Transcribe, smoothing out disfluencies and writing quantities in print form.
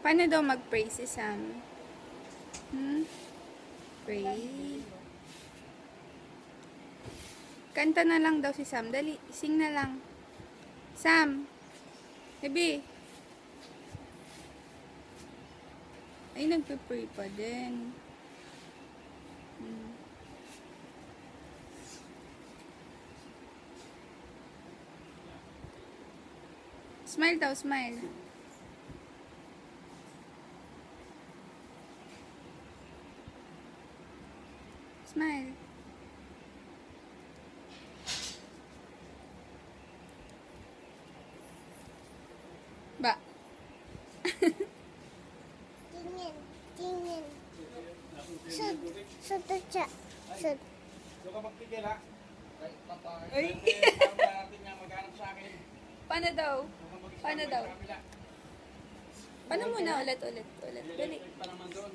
Paano daw mag-pray si Sam? Pray. Kanta na lang daw si Sam. Dali, sing na lang. Sam! Baby! Ay, nagpe-pray pa din. Smile daw, smile. Smile. Ba? Tingin. Sud siya. Sud. So kapag tigil ha? Ay! Natin nga maghanap sa akin. Paano daw? Paano daw? Kabila. Paano muna? Ulit. Dali. Pa naman doon.